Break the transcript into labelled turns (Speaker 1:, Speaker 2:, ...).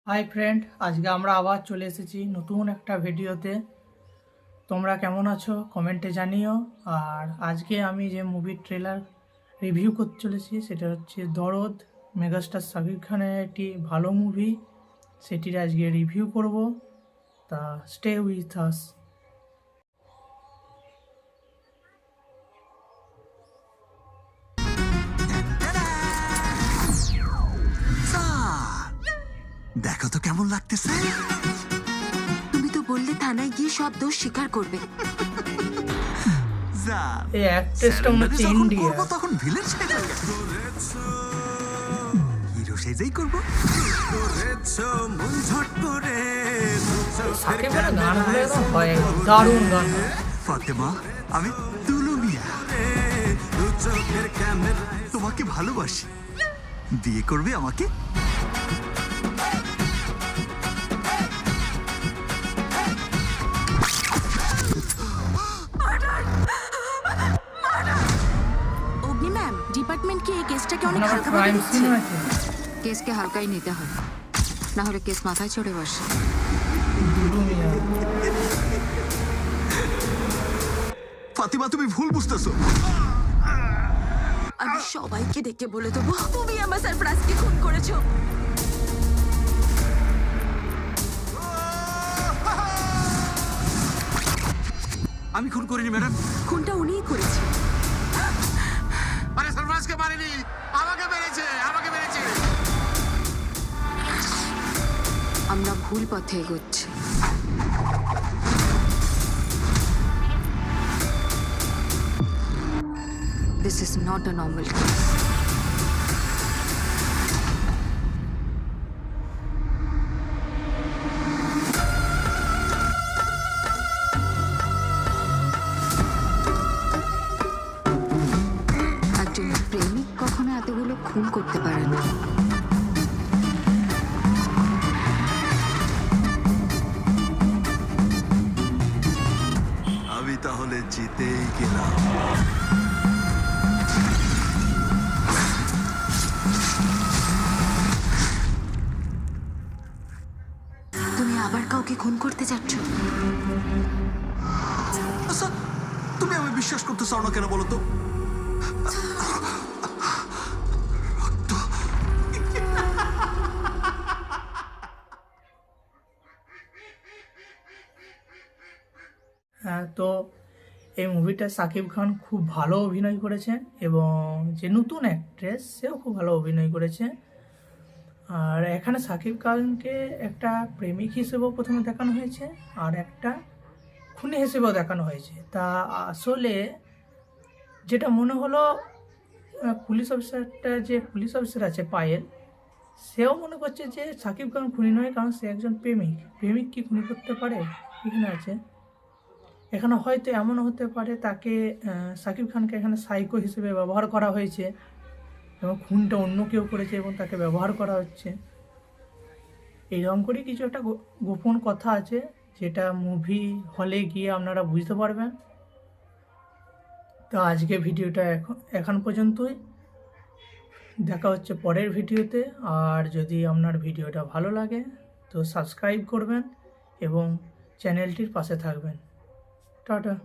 Speaker 1: Hi friend, আজকে আমরা আবার চলে এসেছি নতুন একটা ভিডিওতে। তোমরা কেমন আছো কমেন্টে জানিও। আর আজকে আমি যে মুভির ট্রেলার রিভিউ করতে চলেছি সেটা হচ্ছে দরদ, মেগাস্টার শাকিব খানের একটি ভালো মুভি, সেটির আজকে রিভিউ করব। তা স্টে উইথ আস।
Speaker 2: দেখো তো কেমন লাগতেছে।
Speaker 3: তুমি তো বললে থানায় গিয়ে সব দোষ স্বীকার করবে।
Speaker 1: এই অ্যাক্ট্রেসটা মনে হচ্ছে ইন্ডিয়া।
Speaker 2: তখন ভিলেন সেজে হিরো সেজেই করবো।
Speaker 1: শাকিব খানের গানগুলো একদম হয়, দারুণ গান।
Speaker 2: ফাতেমা, আমি তুলু মিয়া, তোমাকে ভালোবাসি, বিয়ে করবে আমাকে?
Speaker 3: অগ্নি ম্যাম, ডিপার্টমেন্ট কি এই কেসটাকে অনেক
Speaker 1: আপনার
Speaker 3: হালকাভাবে
Speaker 1: ক্রাইম
Speaker 3: নিচ্ছে?
Speaker 1: সিন আছে,
Speaker 3: কেসকে হালকাই নিতে হয়, না হলে কেস মাথায় চড়ে বসে।
Speaker 1: দুলু মিয়া।
Speaker 2: ফাতিমা, তুমি ভুল বুঝতেছো।
Speaker 3: আমি সবাইকে ডেকে বলে দেবো তুমি আমার সারফরাজকে খুন করেছো।
Speaker 2: আমি খুন করিনি ম্যাডাম।
Speaker 3: খুনটা উনিই করেছে।
Speaker 2: আরে সরফরাজকে মারেনি, আমাকে মেরেছে, আমাকে মেরেছে।
Speaker 3: আমরা ভুল পথে এগোচ্ছি। This is not a normal case. একজন প্রেমিক কখনো এতগুলো খুন করতে পারে না।
Speaker 2: আমি তাহলে জিতেই গেলাম।
Speaker 3: তুমি আবার কাউকে খুন করতে যাচ্ছ?
Speaker 2: আচ্ছা, তুমি আমি বিশ্বাস করতে চাও না কেন বলো তো?
Speaker 1: হ্যাঁ, তো এই মুভিটা শাকিব খান খুব ভালো অভিনয় করেছেন এবং যে নতুন অ্যাক্ট্রেস সেও খুব ভালো অভিনয় করেছে। আর এখানে শাকিব খানকে একটা প্রেমিক হিসেবেও প্রথমে দেখানো হয়েছে আর একটা খুনি হিসেবেও দেখানো হয়েছে। তা আসলে যেটা মনে হলো, পুলিশ অফিসার আছে পায়েল, সেও মনে করছে যে শাকিব খান খুনি নয়, কারণ সে একজন প্রেমিক কি খুনি করতে পারে এখানে আছে। এখানে হয়তো এমনও হতে পারে তাকে শাকিব খানকে এখানে সাইকো হিসেবে ব্যবহার করা হয়েছে এবং খুনটা অন্য কেউ করেছে এবং তাকে ব্যবহার করা হচ্ছে। এইরকম করে কিছু একটা গোপন কথা আছে যেটা মুভি হলে গিয়ে আপনারা বুঝতে পারবেন। তো আজকে ভিডিওটা এখন পর্যন্তই, দেখা হচ্ছে পরের ভিডিওতে। আর যদি আপনার ভিডিওটা ভালো লাগে তো সাবস্ক্রাইব করবেন এবং চ্যানেলটির পাশে থাকবেন। টাটা।